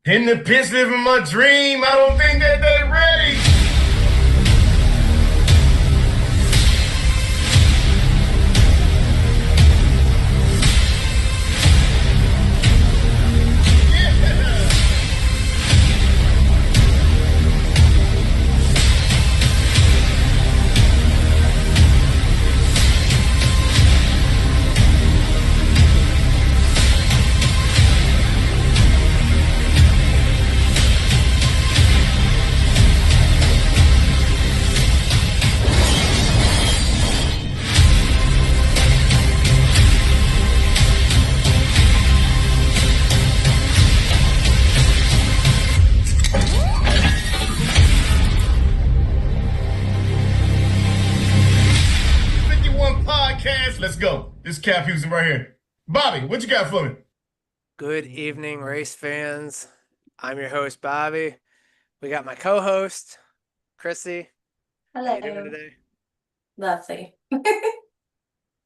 In the pitch, living my dream. I don't think that they ready. Yeah. 51 podcast. Let's go. This is Cap Houston right here. Bobby, what you got for me? Good evening, race fans. I'm your host, Bobby. We got my co-host, Chrissy. How you doing Hello. today? Lovely.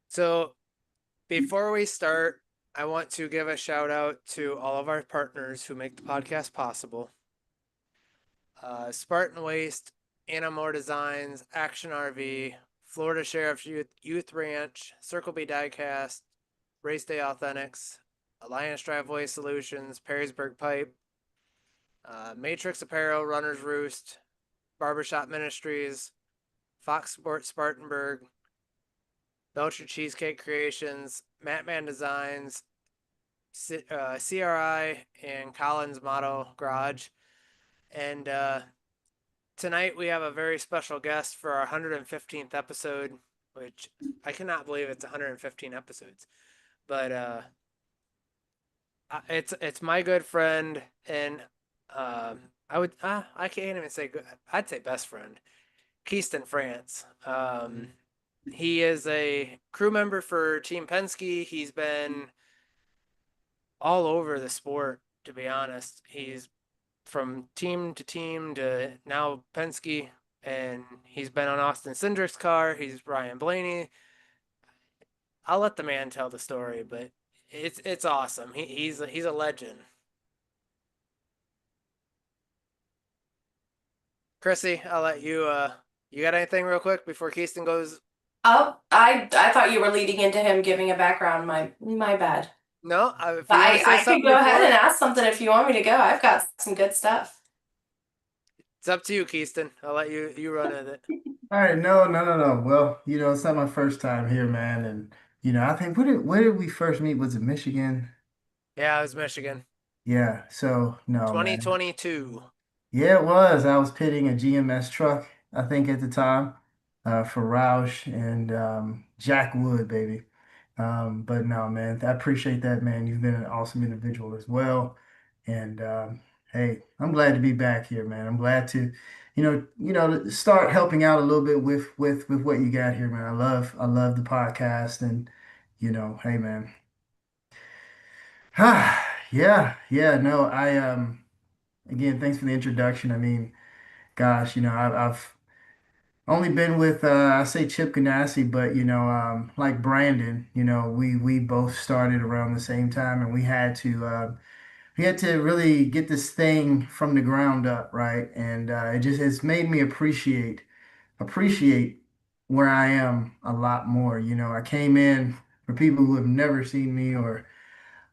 So, before we start, I want to give a shout out to all of our partners who make the podcast possible. Spartan Waste, Anamore Designs, Action RV, Florida Sheriff's Youth Ranch, Circle B Diecast, Race Day Authentics, Alliance Driveway Solutions, Perrysburg Pipe, Matrix Apparel, Runner's Roost, Barbershop Ministries, Fox Sports Spartanburg, Belcher Cheesecake Creations, Matman Designs, CRI, and Collins Model Garage. And tonight we have a very special guest for our 115th episode, which I cannot believe it's 115 episodes. But it's my good friend, and I can't even say good. I'd say best friend, Keaston France. He is a crew member for Team Penske. He's been all over the sport, to be honest. He's from team to now Penske, and he's been on Austin Cindric's car. He's Ryan Blaney. I'll let the man tell the story, but it's awesome. He's a legend. Chrissy, I'll let you. You got anything real quick before Keaston goes? Oh, I thought you were leading into him giving a background. My bad. No, if But you want to say I could something go ahead before, and ask something if you want me to go. I've got some good stuff. it's up to you, Keaston. I'll let you run with it. All right, no. Well, it's not my first time here, man, and I think where did we first meet? Was it Michigan? Yeah, it was Michigan, Yeah. So no, man. 2022. Yeah, it was. I was pitting a GMS truck, I think at the time, for Roush and Jack Wood, baby. But no, man, I appreciate that, man. You've been an awesome individual as well, and hey, I'm glad to be back here, man. I'm glad to, start helping out a little bit with what you got here, man. I love the podcast, and hey, man. Yeah, no, again, thanks for the introduction. I mean, gosh, I've only been with I say Chip Ganassi, but like Brandon, we both started around the same time, and we had to really get this thing from the ground up, right? And it just has made me appreciate where I am a lot more. I came in for people who have never seen me or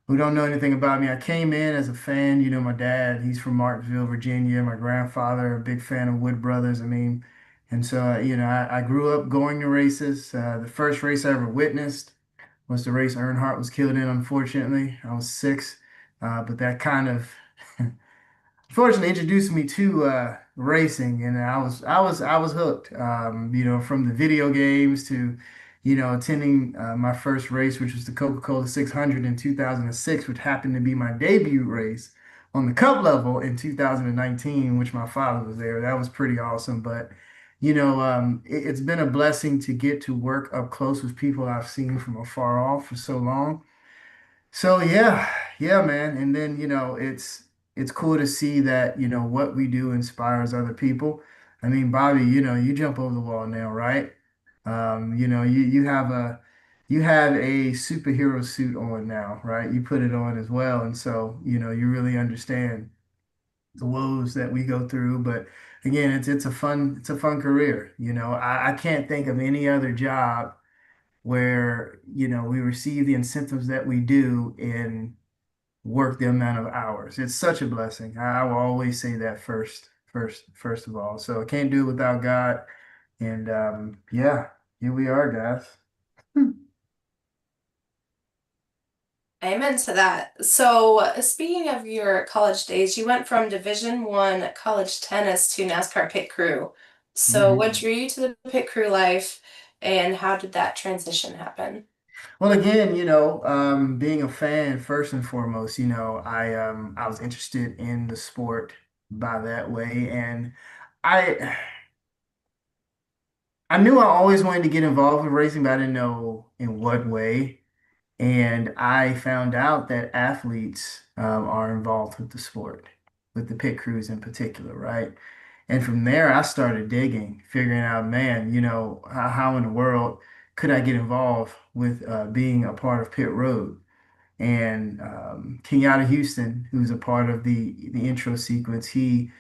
who don't know anything about me. I came in as a fan. My dad, he's from Martinsville, Virginia. My grandfather, a big fan of Wood Brothers. I mean, and so, I grew up going to races. The first race I ever witnessed was the race Earnhardt was killed in, unfortunately. I was 6. But that kind of fortunately introduced me to racing, and I was hooked. From the video games to attending my first race, which was the Coca-Cola 600 in 2006, which happened to be my debut race on the Cup level in 2019, which my father was there. That was pretty awesome. But it's been a blessing to get to work up close with people I've seen from afar off for so long. So yeah, man. And then, it's cool to see that, what we do inspires other people. I mean, Bobby, you jump over the wall now, right? You have a superhero suit on now, right? You put it on as well. And so, you really understand. the woes that we go through. But again, it's a fun career. I can't think of any other job where, we receive the incentives that we do and work the amount of hours. It's such a blessing. I will always say that first of all. So I can't do it without God. And yeah, here we are, guys. Amen to that. So, speaking of your college days, you went from Division I college tennis to NASCAR pit crew. So, what Mhm. drew you to the pit crew life, and how did that transition happen? Well, again, being a fan first and foremost, I was interested in the sport by that way, and I I knew I always wanted to get involved with racing, but I didn't know in what way. And I found out that athletes are involved with the sport, with the pit crews in particular, right? And from there, I started digging, figuring out, man, how in the world could I get involved with being a part of Pit Road? And Kenyatta Houston, who's a part of the intro sequence, he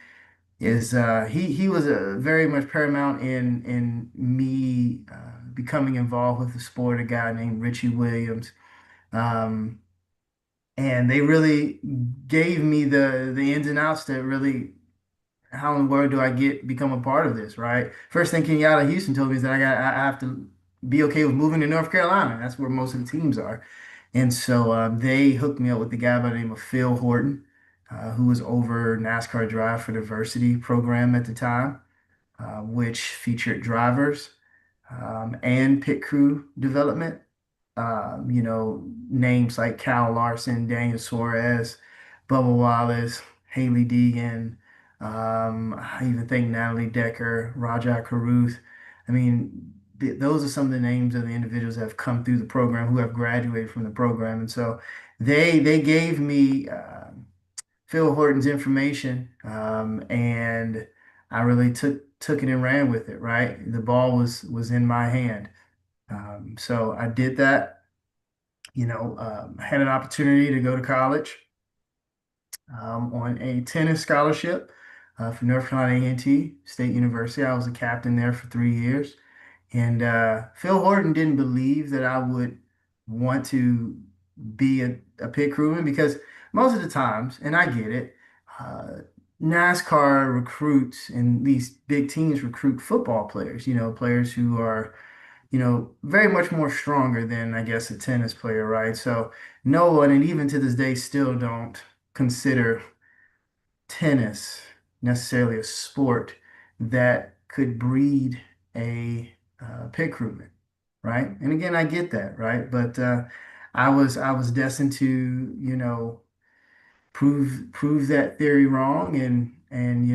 was very much paramount in me becoming involved with the sport. A guy named Richie Williams. Um, and they really gave me the ins and outs that really how in the world do I become a part of this, right? First thing Kenyatta Houston told me is that I have to be okay with moving to North Carolina. That's where most of the teams are. And so they hooked me up with the guy by the name of Phil Horton, who was over NASCAR Drive for Diversity program at the time, which featured drivers and pit crew development. Names like Cal Larson, Daniel Suarez, Bubba Wallace, Haley Deegan, I even think Natalie Decker, Raja Caruth. I mean, those are some of the names of the individuals that have come through the program who have graduated from the program. And so they gave me Phil Horton's information, and I really took it and ran with it, right? The ball was in my hand. So I did that, had an opportunity to go to college on a tennis scholarship for North Carolina A&T State University. I was a captain there for 3 years. And Phil Horton didn't believe that I would want to be a pit crewman because most of the times, and I get it, uh, NASCAR recruits and these big teams recruit football players, players who are very much more stronger than I guess a tennis player, right? So no one, and even to this day, still don't consider tennis necessarily a sport that could breed a pit crewman, right? And again, I get that, right? But I was destined to, prove that theory wrong, and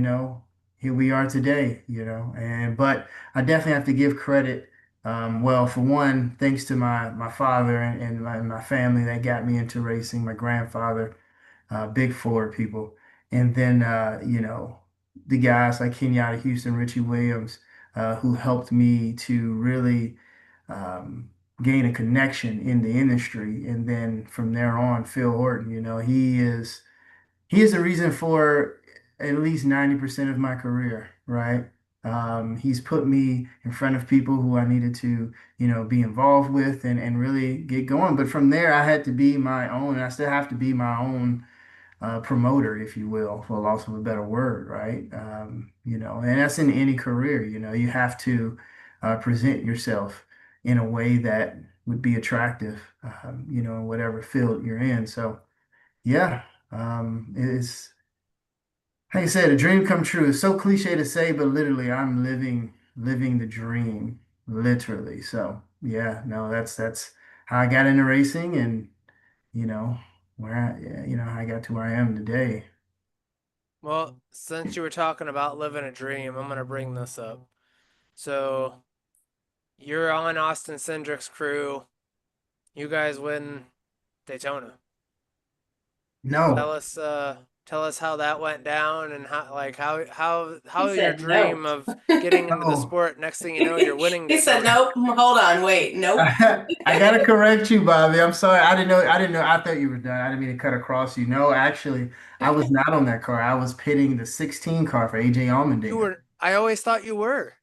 here we are today, and but I definitely have to give credit. Well, for one, thanks to my father and my family that got me into racing, my grandfather, big Ford people. And then, the guys like Kenyatta Houston, Richie Williams, who helped me to really um, gain a connection in the industry. And then from there on, Phil Horton, he is the reason for at least 90% of my career, right? He's put me in front of people who I needed to, be involved with and really get going. But from there, I had to be my own, and I still have to be my own promoter, if you will, for loss of a better word, right? And that's in any career, you have to present yourself in a way that would be attractive, in whatever field you're in. So, yeah, it's like I said, a dream come true. It's so cliche to say, but literally, I'm living the dream, literally. So, yeah, no, that's how I got into racing, and you know how I got to where I am today. Well, since you were talking about living a dream, I'm gonna bring this up. So you're on Austin Cindric's crew. You guys win Daytona. Tell No, us tell us how that went down and how He your said no. dream of getting into the Oh, sport. Next thing you know, you're winning He said stuff. nope. Hold on, wait, nope. I gotta correct you, Bobby. I'm sorry. I didn't know. I didn't know. I thought you were done. I didn't mean to cut across you. No, actually, I was not on that car. I was pitting the 16 car for AJ You Allmendinger. were. I always thought you were.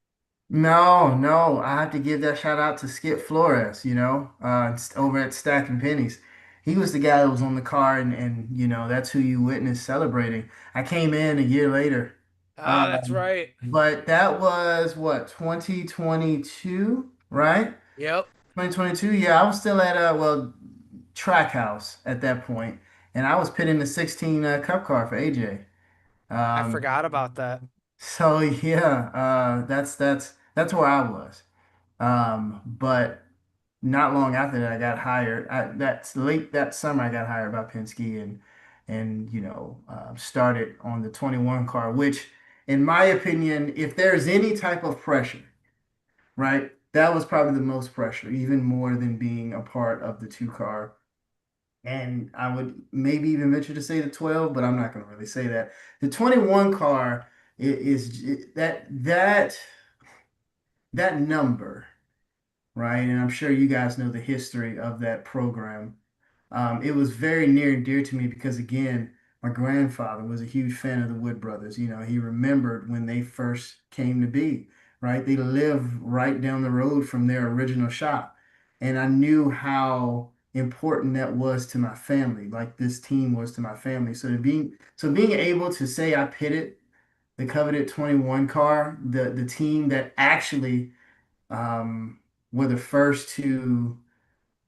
No, no, I have to give that shout out to Skip Flores, over at Stacking Pennies. He was the guy that was on the car, and that's who you witnessed celebrating. I came in a year later, Ah, that's um, right. but that was what, 2022, right? Yep. 2022. Yeah, I was still at Trackhouse at that point, and I was pitting the 16 Cup car for AJ. I Um, forgot about that. so yeah, that's where I was. But not long after that, I got hired. That's late that summer. I got hired by Penske and started on the 21 car. Which, in my opinion, if there's any type of pressure, right, that was probably the most pressure, even more than being a part of the two car. And I would maybe even venture to say the 12, but I'm not going to really say that. The 21 car that number, right? And I'm sure you guys know the history of that program. It was very near and dear to me because, again, my grandfather was a huge fan of the Wood Brothers. He remembered when they first came to be, right? They lived right down the road from their original shop. And I knew how important that was to my family, like this team was to my family. So being able to say I pitted the coveted 21 car, the team that actually um, were the first to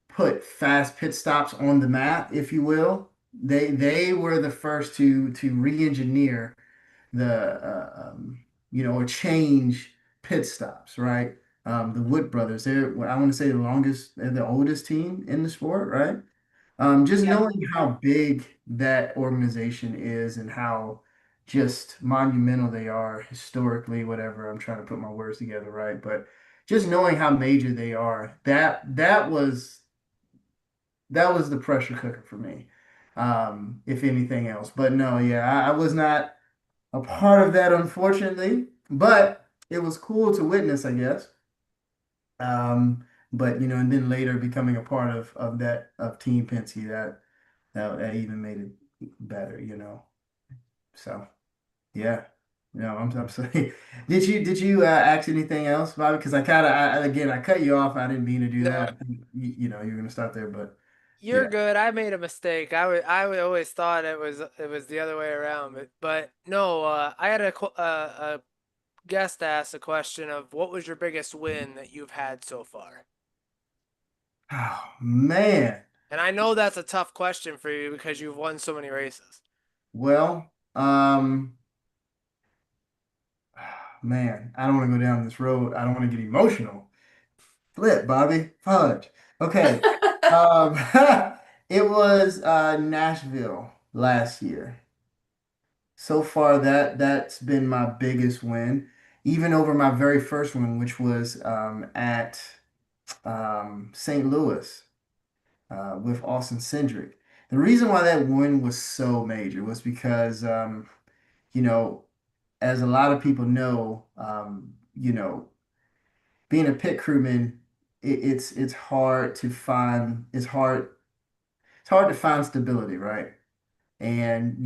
put fast pit stops on the map, if you will. They were the first to re-engineer or change pit stops, right? The Wood brothers, I want to say they're the oldest team in the sport, right? Just Yep. knowing how big that organization is and how just monumental they are historically, whatever. I'm trying to put my words together, right? But just knowing how major they are, that was the pressure cooker for me, if anything else. But no, yeah, I was not a part of that, unfortunately. But it was cool to witness, I guess. But and then later becoming a part of that of Team Penske, that even made it better. So yeah. No, I'm sorry. Did you ask anything else, Bobby? Because again, I cut you off. I didn't mean to do No, that. I think you're gonna start there, but you're yeah. good. I made a mistake. I would always thought it was the other way around, but no. I had a guest ask a question of what was your biggest win that you've had so far, Oh man. and I know that's a tough question for you because you've won so many races. Well, man, I don't want to go down this road. I don't want to get emotional. Flip, Bobby. Fudge. Okay. Um, it was Nashville last year. So far, that's been my biggest win, even over my very first one, which was at St. Louis with Austin Cindric. The reason why that win was so major was because, you know, as a lot of people know, being a pit crewman, it's hard to find it's hard to find stability, right? And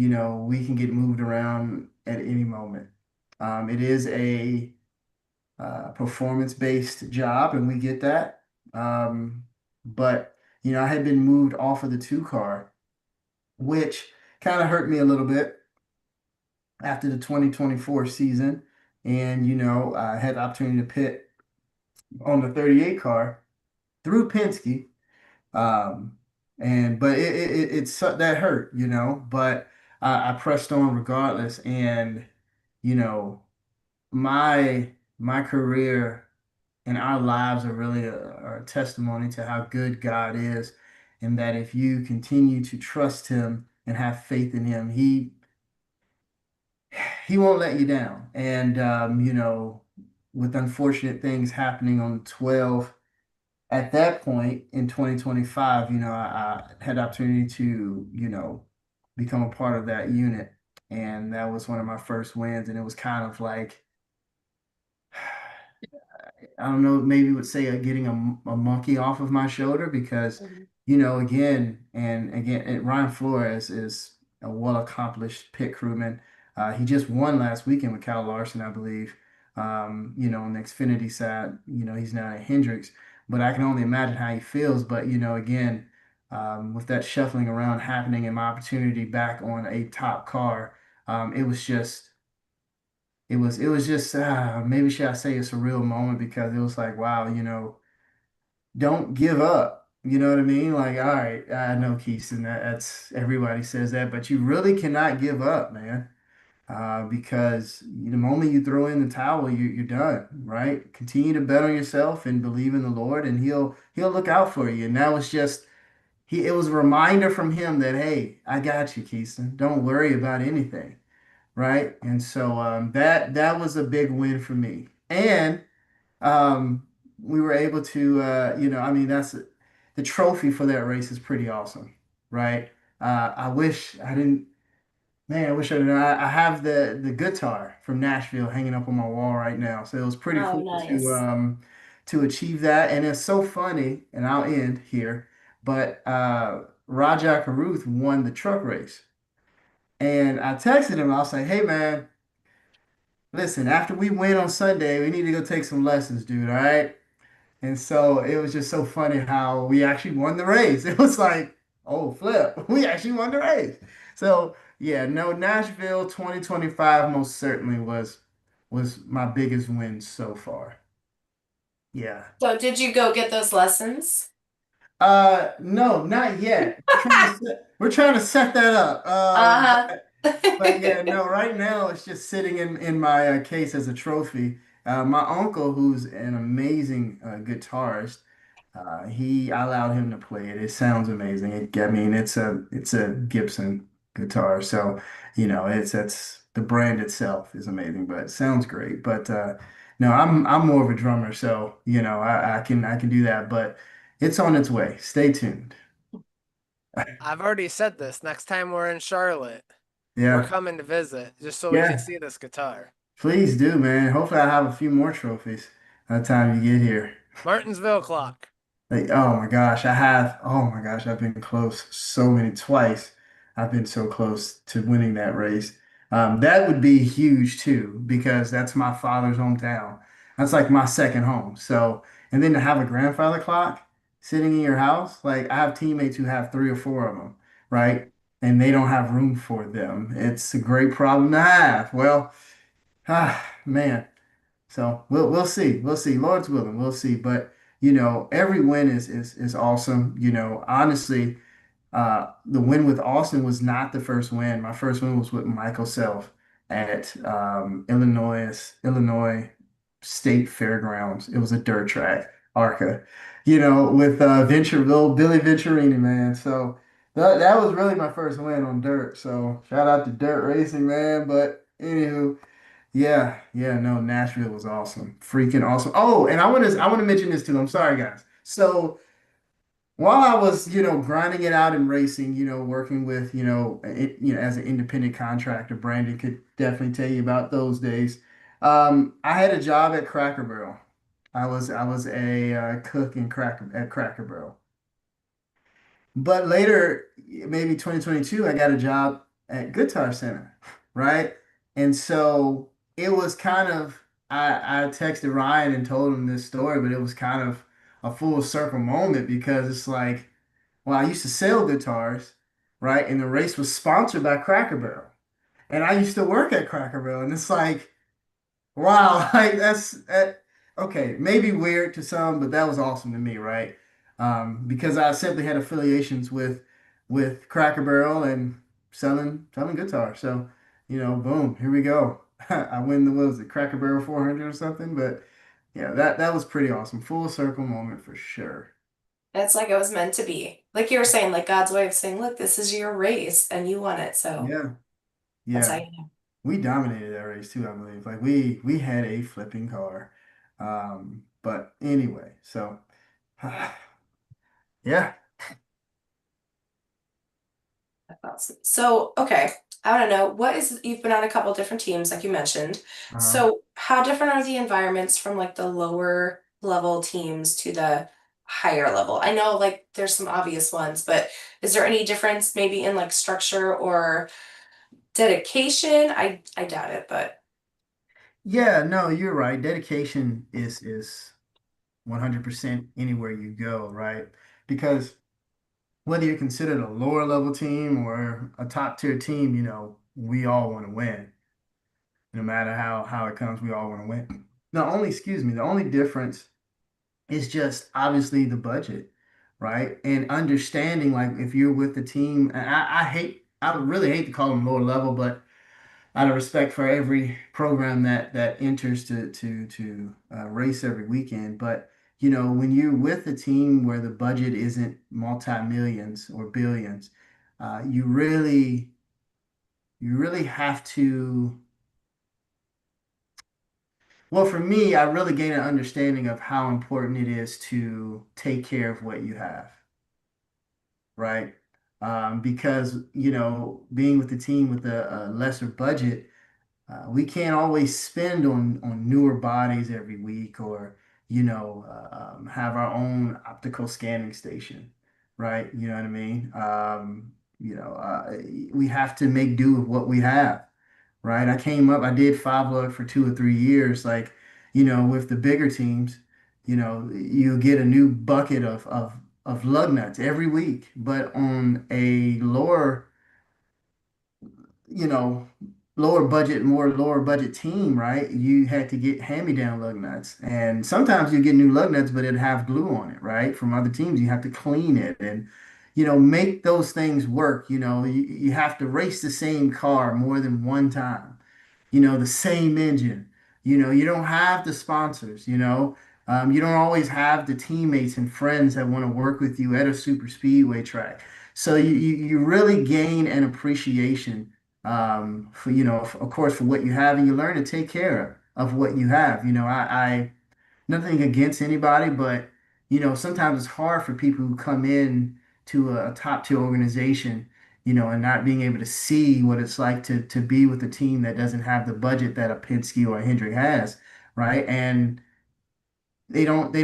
we can get moved around at any moment. It is a performance-based job, and we get that. But I had been moved off of the two car, which kind of hurt me a little bit after the 2024 season. And I had the opportunity to pit on the 38 car through Penske. Um, but that hurt. But I pressed on regardless, and you know, my career and our lives are really are a testimony to how good God is, and that if you continue to trust Him and have faith in Him, He won't let you down. And with unfortunate things happening on 12 at that point in 2025, I had the opportunity to, become a part of that unit. and that was one of my first wins, and it was kind of like I don't know, maybe would say getting a monkey off of my shoulder because, Mhm. again, and Ryan Flores is a well-accomplished pit crewman. He just won last weekend with Kyle Larson, I believe. On the Xfinity side, he's now at Hendricks, but I can only imagine how he feels. But, again, with that shuffling around happening and my opportunity back on a top car, it was just it was just maybe should I say a surreal moment because it was like, wow, don't give up. You know what I mean? Like, all right, I know Keaton, that's everybody says that, but you really cannot give up, man. Because the moment you throw in the towel, you're done, right? Continue to bet on yourself and believe in the Lord, and He'll look out for you. And that was just it was a reminder from Him that, hey, I got you, Keaton. Don't worry about anything, right? And so that was a big win for me. And um, we were able to, I mean, that's the trophy for that race is pretty awesome, right? I wish I didn't, man, I wish I didn't. I have the guitar from Nashville hanging up on my wall right now. So it was pretty Oh, cool nice. to achieve that. And it's so funny, and I'll end here, but Rajah Caruth won the truck race. And I texted him, I was like, hey man, listen, after we win on Sunday, we need to go take some lessons, dude. All right. And so it was just so funny how we actually won the race. It was like, oh, flip, we actually won the race. So yeah, no, Nashville 2025 most certainly was my biggest win so far. Yeah. So did you go get those lessons? No, not yet. We're trying to set that up. Uh-huh. But yeah, no, right now it's just sitting in my case as a trophy. My uncle, who's an amazing guitarist, I allowed him to play it. It sounds amazing. I mean, it's a Gibson guitar, so it's the brand itself is amazing, but it sounds great. But no, I'm more of a drummer, so I can do that, but it's on its way. Stay tuned. I've already said this. Next time we're in Charlotte, we're Yeah, coming to visit just so we can yeah. see this guitar. Please do, man. Hopefully, I have a few more trophies by the time you get here. Martinsville clock. Like, oh my gosh, I have. Oh my gosh, I've been close so many twice. I've been so close to winning that race. That would be huge too, because that's my father's hometown. That's like my second home. So, and then to have a grandfather clock sitting in your house, like I have teammates who have three or four of them, right? And they don't have room for them. It's a great problem to have. Well, man. So we'll see. We'll see. Lord's willing, we'll see. But every win is awesome. Honestly, the win with Austin was not the first win. My first win was with Michael Self at Illinois State Fairgrounds. It was a dirt track, ARCA, with Billy Venturini, man. So that was really my first win on dirt. So shout out to dirt racing, man. But anywho. Yeah, yeah, no, Nashville was awesome. Freaking awesome. Oh, and I want to mention this too. I'm sorry, guys. So while I was, grinding it out in racing, working with, as an independent contractor, Brandon could definitely tell you about those days. I had a job at Cracker Barrel. I was a cook at Cracker Barrel. But later, maybe 2022, I got a job at Guitar Center, right? And so it was kind of, I texted Ryan and told him this story, but it was kind of a full circle moment because it's like, well, I used to sell guitars, right? And the race was sponsored by Cracker Barrel. And I used to work at Cracker Barrel. And it's like, wow, like okay, maybe weird to some, but that was awesome to me, right? Because I simply had affiliations with Cracker Barrel and selling guitar. So, boom, here we go. I win the what was it, Cracker Barrel 400 or something, but yeah, that was pretty awesome. Full circle moment for sure. It's like it was meant to be. Like you were saying, like God's way of saying, look, this is your race and you won it. So Yeah, that's how yeah. you know. We dominated that race too, I believe. Like we had a flipping car. But anyway, so yeah. So, okay, I don't know. You've been on a couple different teams, like you mentioned. Uh, So, how different are the environments from like the lower level teams to the higher level? I know like there's some obvious ones, but is there any difference maybe in like structure or dedication? I doubt it, but yeah, no, you're right. Dedication is 100% anywhere you go, right? Because whether you're considered a lower level team or a top tier team, we all want to win. No matter how it comes, we all want to win. The only difference is just obviously the budget, right? And understanding like if you're with the team, and I would really hate to call them lower level, but out of respect for every program that enters to race every weekend. But when you're with a team where the budget isn't multi-millions or billions, you really have to. Well, for me, I really gain an understanding of how important it is to take care of what you have, right? Because being with the team with a lesser budget. We can't always spend on newer bodies every week or, have our own optical scanning station, right? You know what I mean? We have to make do with what we have, right? I did five lug for 2 or 3 years. Like, with the bigger teams, you get a new bucket of lug nuts every week. But on a you know, more lower budget team, right? You had to get hand-me-down lug nuts. And sometimes you get new lug nuts, but it'd have glue on it, right? From other teams, you have to clean it and, make those things work. You have to race the same car more than one time, the same engine. You don't have the sponsors, you don't always have the teammates and friends that want to work with you at a super speedway track. So you really gain an appreciation for, of course, for what you have, and you learn to take care of what you have. I nothing against anybody, but sometimes it's hard for people who come in to a top tier organization, and not being able to see what it's like to be with a team that doesn't have the budget that a Penske or a Hendrick has, right? And they don't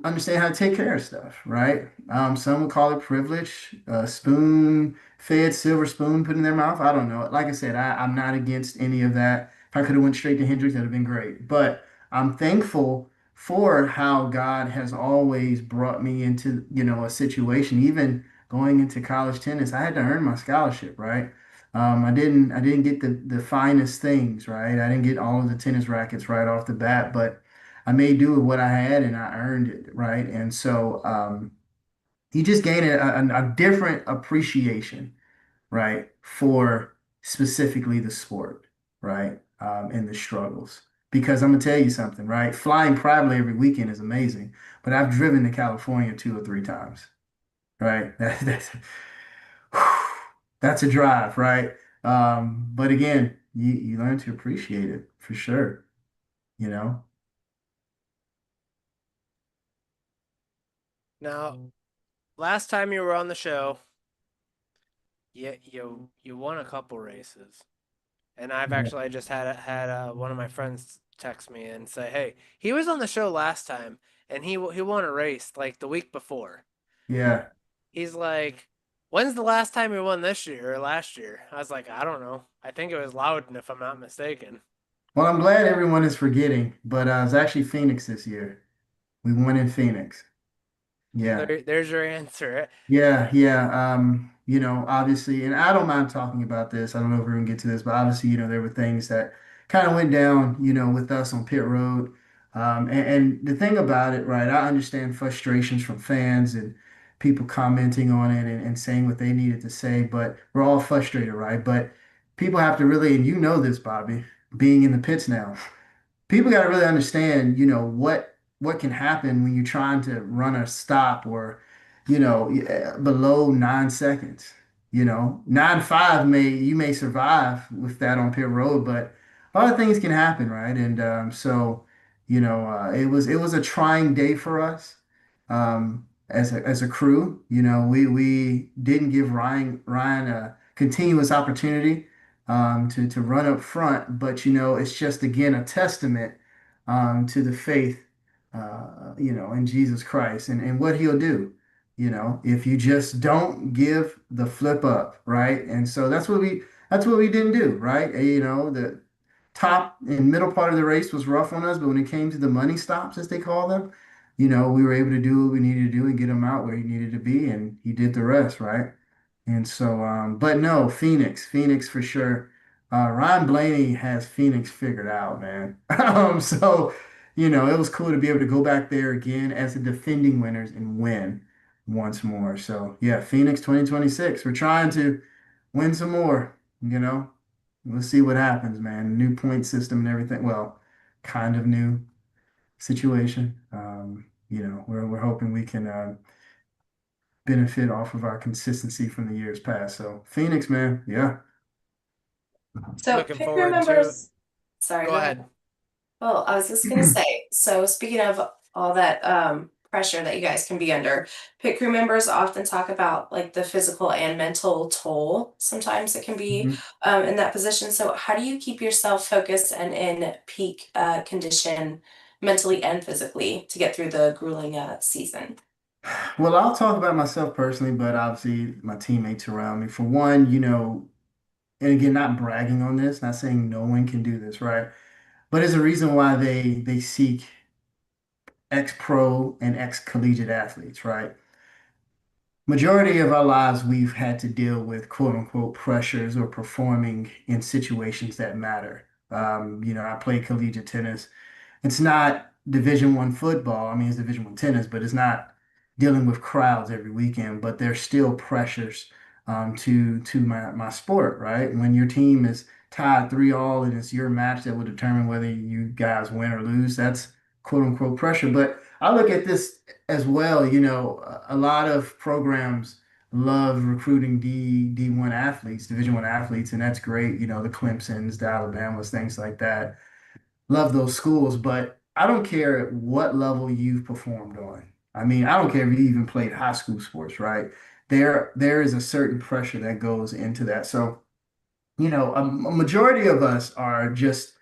understand how to take care of stuff, right? Some would call it privilege, spoon fed, silver spoon put in their mouth. I don't know. Like I said, I'm not against any of that. If I could have went straight to Hendrix, that'd have been great. But I'm thankful for how God has always brought me into, a situation, even going into college tennis. I had to earn my scholarship, right? I didn't get the finest things, right? I didn't get all of the tennis rackets right off the bat, but I made do with what I had and I earned it, right? And so you just gain a different appreciation, right, for specifically the sport, right, and the struggles. Because I'm gonna tell you something, right? Flying privately every weekend is amazing, but I've driven to California 2 or 3 times, right? That's a drive, right? But again, you learn to appreciate it for sure, you know? now last time you were on the show, you won a couple races. And I've actually just had one of my friends text me and say, "Hey, he was on the show last time, and he won a race like the week before." Yeah. He's like, "When's the last time he won this year or last year?" I was like, "I don't know. I think it was Loudon, if I'm not mistaken." Well, I'm glad everyone is forgetting, but it was actually Phoenix this year. We won in Phoenix. So Yeah. there's your answer. Yeah, yeah. Obviously, and I don't mind talking about this. I don't know if we're gonna get to this, but obviously, there were things that kind of went down, with us on pit road. And the thing about it, right, I understand frustrations from fans and people commenting on it and saying what they needed to say, but we're all frustrated, right? But people have to really, and you know this, Bobby, being in the pits now people got to really understand, what can happen when you're trying to run a stop or, below 9 seconds. 9.5 you may survive with that on pit road, but a lot of things can happen, right? And so, it was a trying day for us. as a crew. You know, we didn't give Ryan a continuous opportunity to run up front, but you know, it's just again a testament to the faith you know, in Jesus Christ and what he'll do. You know, if you just don't give the flip up, right? And so that's what we didn't do, right? You know, the top and middle part of the race was rough on us, but when it came to the money stops, as they call them, you know, we were able to do what we needed to do and get him out where he needed to be, and he did the rest, right? And so, but no, Phoenix for sure. Ryan Blaney has Phoenix figured out, man. So, you know, it was cool to be able to go back there again as the defending winners and win once more. So, yeah, Phoenix 2026. We're trying to win some more, you know. We'll see what happens, man. New point system and everything. Well, kind of new situation. You know, we're hoping we can benefit off of our consistency from the years past. So Phoenix, man, yeah. So Looking pick crew forward to it. members. Sorry, Go go ahead. ahead. Well, I was just gonna say, so speaking of all that pressure that you guys can be under, pit crew members often talk about like the physical and mental toll sometimes it can be Mhm. in that position. So how do you keep yourself focused and in peak condition mentally and physically to get through the grueling season? Well, I'll talk about myself personally, but obviously my teammates around me. For one, you know, and again, not bragging on this, not saying no one can do this, right? But there's a reason why they seek ex-pro and ex-collegiate athletes, right? Majority of our lives, we've had to deal with quote unquote pressures or performing in situations that matter. You know, I played collegiate tennis. It's not Division I football. I mean, it's Division I tennis, but it's not dealing with crowds every weekend. But there's still pressures to my sport, right? When your team is tied 3-all and it's your match that will determine whether you guys win or lose, that's quote unquote pressure. But I look at this as well. You know, a lot of programs love recruiting D1 athletes, Division I athletes, and that's great. You know, the Clemsons, the Alabamas, things like that. Love those schools, but I don't care at what level you've performed on. I mean, I don't care if you even played high school sports, right? There is a certain pressure that goes into that. So, you know, a majority of us are just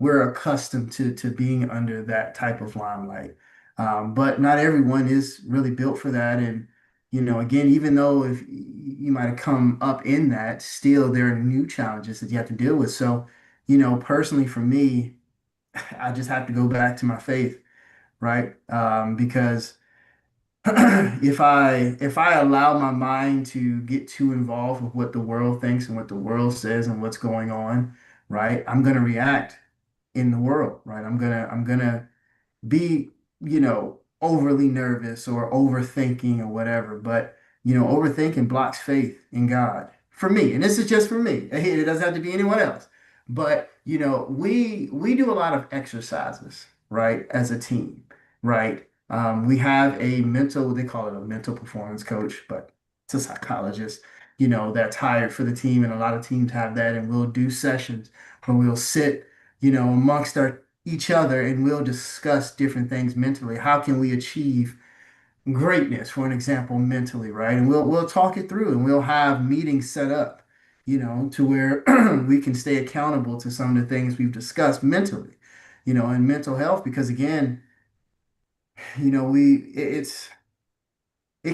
we're accustomed to being under that type of limelight. But not everyone is really built for that. And, you know, again, even though if you might have come up in that, still there are new challenges that you have to deal with. So, you know, personally for me, I just have to go back to my faith, right? Because if I allow my mind to get too involved with what the world thinks and what the world says and what's going on, right, I'm gonna react in the world, right? I'm gonna be, you know, overly nervous or overthinking or whatever. But, you know, overthinking blocks faith in God for me. And this is just for me. It doesn't have to be anyone else. But, you know, we do a lot of exercises, right, as a team, right? We have a mental, they call it a mental performance coach, but it's a psychologist, you know, that's hired for the team. And a lot of teams have that. And we'll do sessions where we'll sit, you know, amongst our each other and we'll discuss different things mentally. How can we achieve greatness, for an example, mentally, right? And we'll talk it through and we'll have meetings set up, you know, to where we can stay accountable to some of the things we've discussed mentally, you know, and mental health, because again, you know, it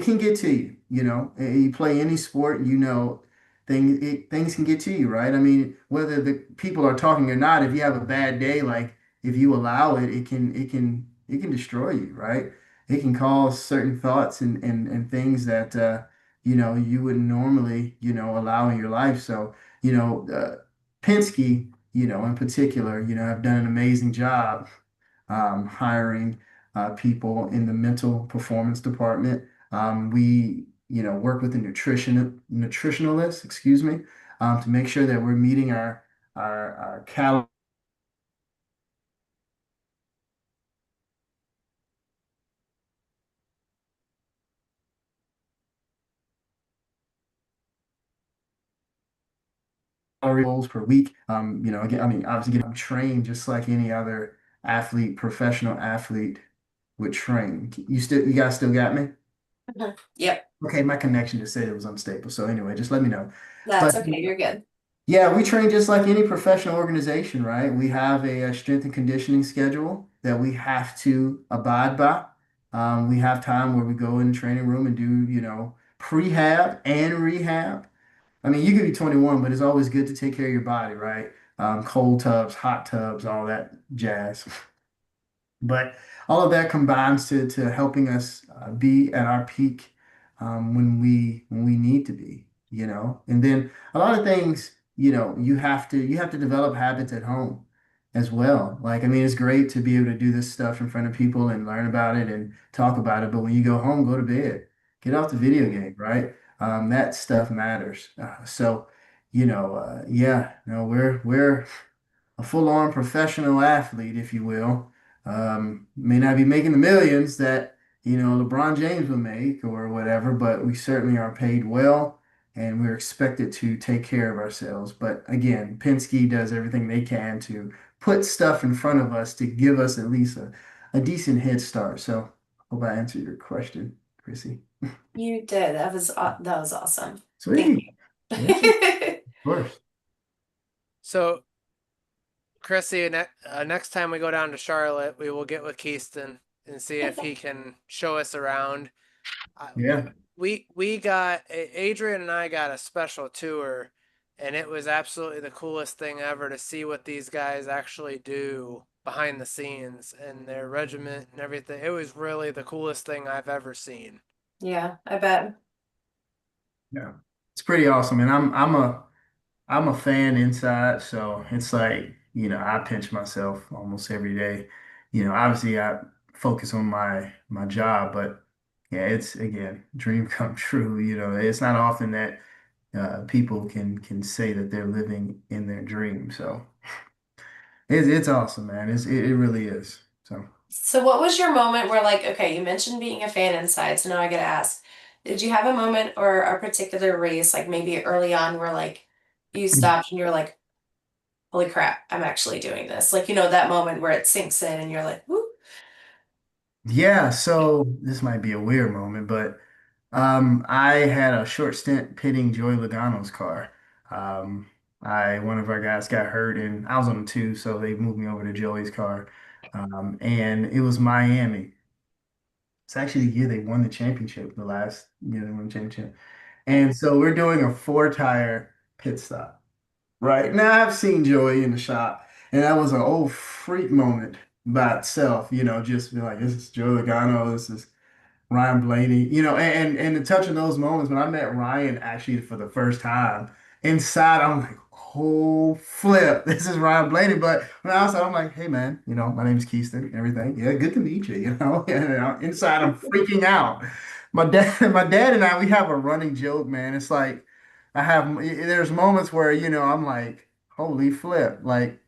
can get to you, you know. You play any sport, you know, things can get to you, right? I mean, whether the people are talking or not, if you have a bad day, like if you allow it, it can destroy you, right? It can cause certain thoughts and things that you know, you wouldn't normally, you know, allow in your life. So, you know, Penske, you know, in particular, you know, have done an amazing job hiring people in the mental performance department. We, you know, work with a nutritionalist, excuse me, to make sure that we're meeting our calorie goals per week. You know, again, I mean, obviously, I'm trained just like any other athlete, professional athlete would train. You guys still got me? Mhm. Yep, Okay, my connection just said it was unstable. So anyway, just let me know. that's But okay. You're good. yeah, we train just like any professional organization, right? We have a strength and conditioning schedule that we have to abide by. We have time where we go in the training room and do, prehab and rehab. I mean, you could be 21, but it's always good to take care of your body, right? Cold tubs, hot tubs, all that jazz. But all of that combines to helping us be at our peak when we need to be, And then a lot of things, you have to develop habits at home as well. Like, I mean, it's great to be able to do this stuff in front of people and learn about it and talk about it. But when you go home, go to bed, get off the video game, right? That stuff matters. So, yeah, no, we're a full-on professional athlete, if you will. May not be making the millions that, LeBron James would make or whatever, but we certainly are paid well and we're expected to take care of ourselves. But again, Penske does everything they can to put stuff in front of us to give us at least a decent head start. So hope I answered your question, Chrissy. You did. That was awesome. Thank Sweet. Yeah, of you. course. So, Chrissy, next time we go down to Charlotte, we will get with Keyston and see if he can show us around. Uh, Yeah. we got Adrian and I got a special tour, and it was absolutely the coolest thing ever to see what these guys actually do behind the scenes and their regiment and everything. It was really the coolest thing I've ever seen. Yeah, I bet. Yeah. It's pretty awesome. And I'm a fan inside, so it's like, I pinch myself almost every day. Obviously I focus on my job, but yeah, it's again, dream come true. It's not often that people can say that they're living in their dream. So it's awesome, man. It really is. So So what was your moment where like, okay, you mentioned being a fan inside, so now I gotta ask, did you have a moment or a particular race, like maybe early on where like you stopped and you're like, holy crap, I'm actually doing this. Like, that moment where it sinks in and you're like, whoo. yeah, so this might be a weird moment, but I had a short stint pitting Joey Logano's car. Um, one of our guys got hurt, and I was on the two, so they moved me over to Joey's car. And it was Miami. It's actually the year they won the championship, the last year they won the championship. And so we're doing a four-tire pit stop. Right now, I've seen Joey in the shop, and that was an old freak moment by itself. Just be like, this is Joey Logano, this is Ryan Blaney, and to touch on those moments when I met Ryan actually for the first time inside, I'm like, oh flip, this is Ryan Blaney. But when outside, I'm like, hey man, my name's Keyston, and everything. Yeah, good to meet you. And inside, I'm freaking out. My dad and I, we have a running joke, man. It's like there's moments where I'm like, holy flip, like.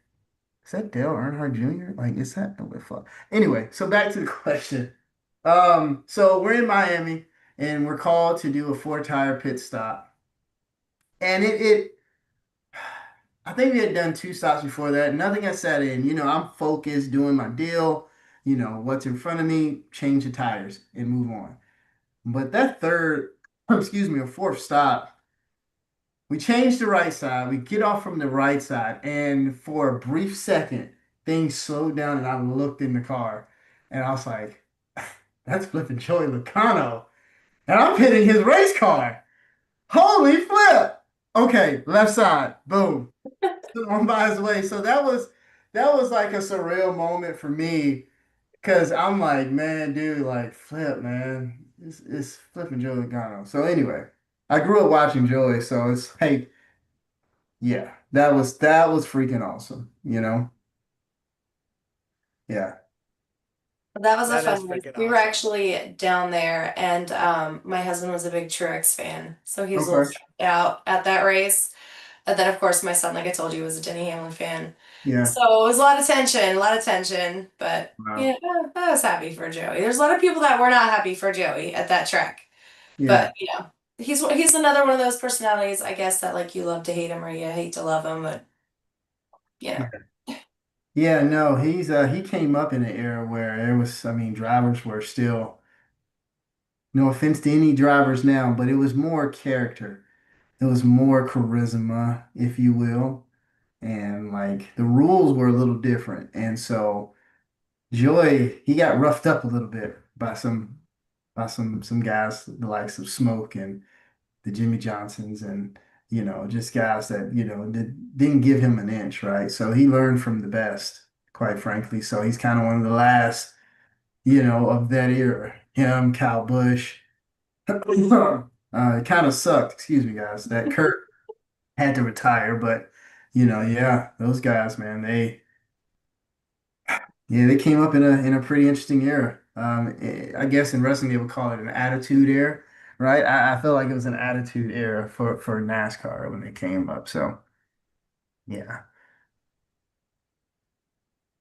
Is that Dale Earnhardt Jr.? Like, is that what the fuck? Anyway, so back to the question. So we're in Miami and we're called to do a four-tire pit stop. And I think we had done two stops before that. Nothing had set in. I'm focused, doing my deal, what's in front of me, change the tires and move on. But that third, excuse me, a fourth stop, we change the right side. We get off from the right side. And for a brief second, things slowed down and I looked in the car and I was like, that's flipping Joey Logano. And I'm hitting his race car. Holy flip. Okay, left side. Boom. On by his way. So that was like a surreal moment for me because I'm like, man, dude, like flip, man. It's flipping Joey Logano. So anyway, I grew up watching Joey, so it's like, yeah, that was freaking awesome. Yeah. That was a That is fun race. freaking We were awesome. actually down there, and my husband was a big Truex fan, so he was a little Okay. stressed out at that race. And then, of course, my son, like I told you, was a Denny Hamlin fan. Yeah. So it was a lot of tension, a lot of tension. But Wow. I was happy for Joey. There's a lot of people that were not happy for Joey at that track, Yeah. but he's another one of those personalities, I guess, that like you love to hate him or you hate to love him, but you know. Yeah, no, he came up in an era where there was, I mean, drivers were still No offense to any drivers now, but it was more character. It was more charisma, if you will. And like the rules were a little different. And so Joy, he got roughed up a little bit by some guys, the likes of Smoke and the Jimmy Johnsons and just guys that didn't give him an inch, right? So he learned from the best, quite frankly. So he's kind of one of the last, of that era. Him, Kyle Busch. It kind of sucked, excuse me, guys, that Kurt had to retire, but yeah, those guys, man, they came up in a pretty interesting era. I guess in wrestling they would call it an attitude era, right? I feel like it was an attitude era for NASCAR when they came up. So yeah.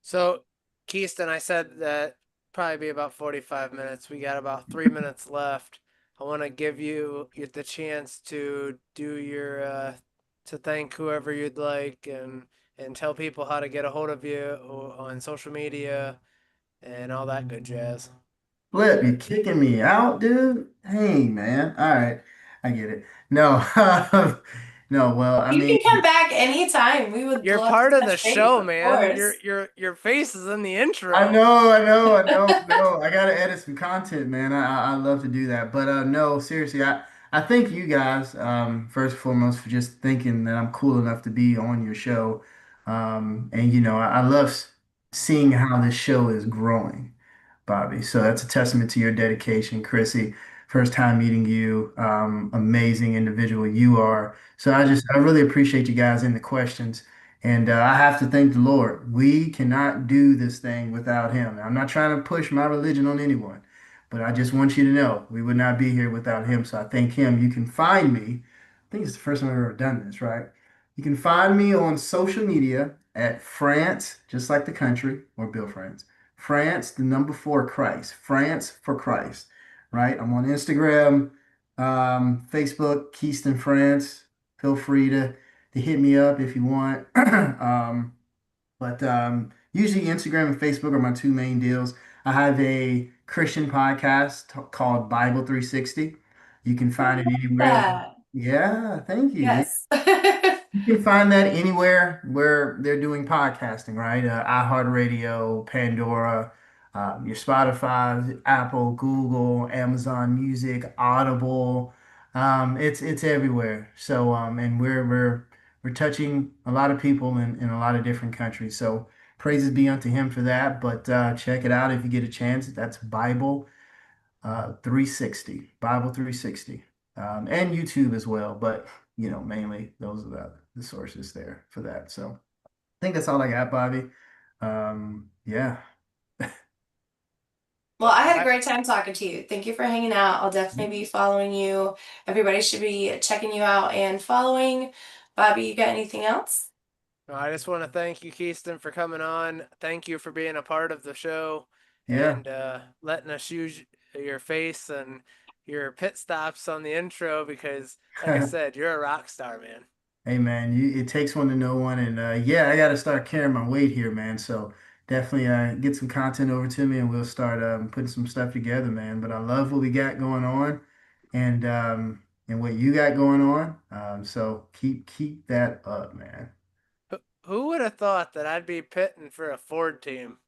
So, Keyston, I said that probably be about 45 minutes. We got about 3 minutes left. I want to give you the chance to do your to thank whoever you'd like and tell people how to get a hold of you on social media and all that good jazz. Flip, you kicking me out, dude? Hey, man. All right. I get it. No, no, well, I You mean, can come back anytime. We would You're love to part of the touch base, show, of man. Your course. your your face is in the I intro. know, I know, I know, I know. I gotta edit some content, man. I love to do that. But no, seriously, I thank you guys, first and foremost for just thinking that I'm cool enough to be on your show. And I love seeing how this show is growing. Bobby. So that's a testament to your dedication, Chrissy. First time meeting you, amazing individual you are. So I really appreciate you guys in the questions. And I have to thank the Lord. We cannot do this thing without Him. I'm not trying to push my religion on anyone, but I just want you to know we would not be here without Him. So I thank Him. You can find me. I think it's the first time I've ever done this, right? You can find me on social media at France, just like the country, or Bill France. France, the number four Christ. France for Christ, right? I'm on Instagram, Facebook, Keyston France. Feel free to hit me up if you want. But usually Instagram and Facebook are my two main deals. I have a Christian podcast called Bible 360. You can find it anywhere. That. Yeah, thank you. Yeah. Yes. You can find that anywhere where they're doing podcasting, right? iHeartRadio, Pandora, your Spotify, Apple, Google, Amazon Music, Audible. It's everywhere. So and we're touching a lot of people in a lot of different countries. So praises be unto him for that. But check it out if you get a chance. That's Bible 360, Bible 360, and YouTube as well. But mainly those are the sources there for that. So I think that's all I got, Bobby. Yeah. Well, I had a I, great time talking to you. Thank you for hanging out. I'll definitely be following you. Everybody should be checking you out and following. Bobby, you got anything else? I just want to thank you, Keyston, for coming on. Thank you for being a part of the show Yeah. and letting us use your face and your pit stops on the intro because, like I said, you're a rock star, man. Hey man, it takes one to know one, and yeah, I got to start carrying my weight here, man. So definitely get some content over to me, and we'll start putting some stuff together, man. But I love what we got going on, and what you got going on. So keep that up, man. Who would have thought that I'd be pitting for a Ford team?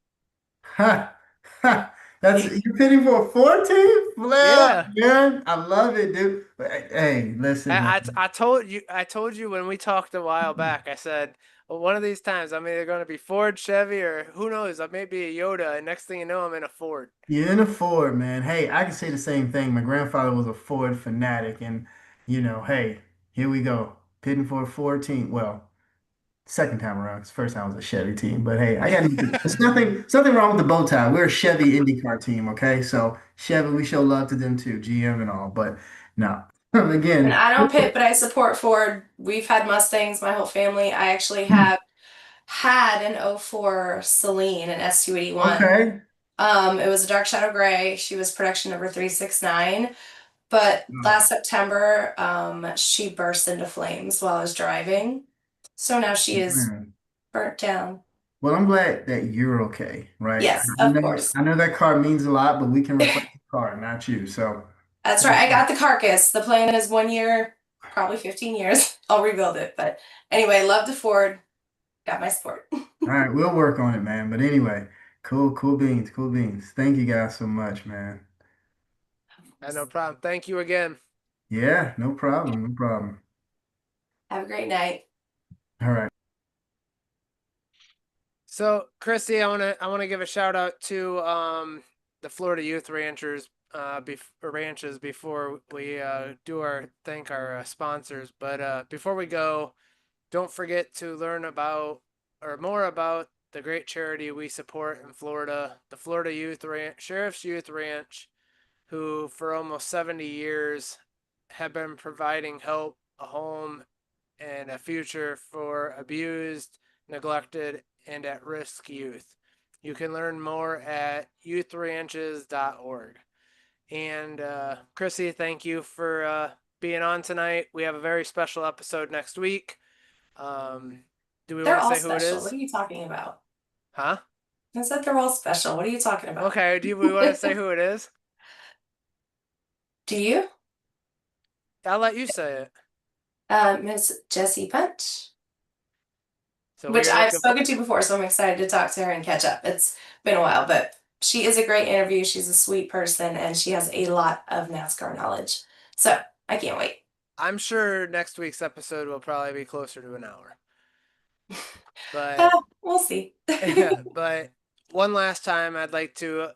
Ha, ha. That's you're pitting for a 14 flip, Yeah. man. I love it, dude. But, hey, listen, man. I told you when we talked a while back, I said, well, one of these times I'm either going to be Ford, Chevy, or who knows, I may be a Yoda, and next thing you know, I'm in a Ford. You're in a Ford, man. Hey, I can say the same thing. My grandfather was a Ford fanatic, and hey, here we go, pitting for a Ford team. Well, second time around, 'cause first time was a Chevy team. But hey, there's nothing wrong with the bow tie. We're a Chevy IndyCar team, okay? So Chevy, we show love to them too, GM and all. But no, And again, I don't pit, but I support Ford. We've had Mustangs, my whole family. I actually have had an '04 Celine, an S281. okay. It was a dark shadow gray. She was production number 369. But Oh, last September, she burst into flames while I was driving. So now she is man. burnt down. Well, I'm glad that you're okay, right? Yes, of course. I know that car means a lot, but we can replace the car, not you. So That's right. I got the carcass. The plan is 1 year, probably 15 years. I'll rebuild it. But anyway, love the Ford. Got my sport. All right, we'll work on it, man. But anyway, cool beans, cool beans. Thank you guys so much, man. No problem. Thank you again. Yeah, no problem, no problem. Have a great night. All right. So, Chrissy, I want to give a shout out to the Florida Youth Ranchers ranches before we do our thank our sponsors. But before we go, don't forget to learn about or more about the great charity we support in Florida, the Florida Youth Ranch, Sheriff's Youth Ranch, who for almost 70 years have been providing help, a home, and a future for abused, neglected, and at risk youth. You can learn more at youthranches.org. And Chrissy, thank you for being on tonight. We have a very special episode next week. Do we They're want all to say who it special. is? What are you talking about? Huh? I said they're all special. What are you talking about? Okay, do we want to say who it is? Do you? I'll let you say it. Miss Jessie Punch, So which we're I've looking spoken to before, so I'm excited to talk to her and catch up. It's been a while, but she is a great interview. She's a sweet person, and she has a lot of NASCAR knowledge. So I can't wait. I'm sure next week's episode will probably be closer to an hour. But We'll see. but one last time, I'd like to,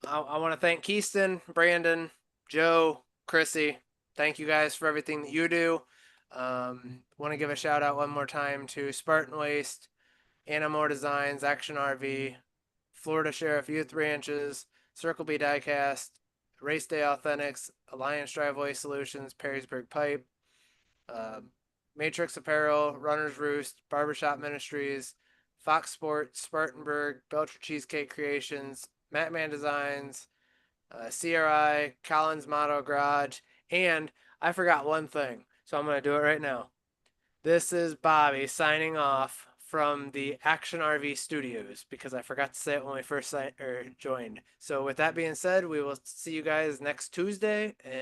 I want to thank Keaston, Brandon, Joe, Chrissy. Thank you guys for everything that you do. Want to give a shout out one more time to Spartan Waste, Anamore Designs, Action RV, Florida Sheriff Youth Ranches, Circle B Diecast, Race Day Authentics, Alliance Driveway Solutions, Perrysburg Pipe, Matrix Apparel, Runner's Roost, Barbershop Ministries, Fox Sports, Spartanburg, Belcher Cheesecake Creations, Matman Designs, CRI, Collins Motto Garage, and I forgot one thing, so I'm going to do it right now. This is Bobby signing off from the Action RV Studios because I forgot to say it when we first joined. So with that being said, we will see you guys next Tuesday. And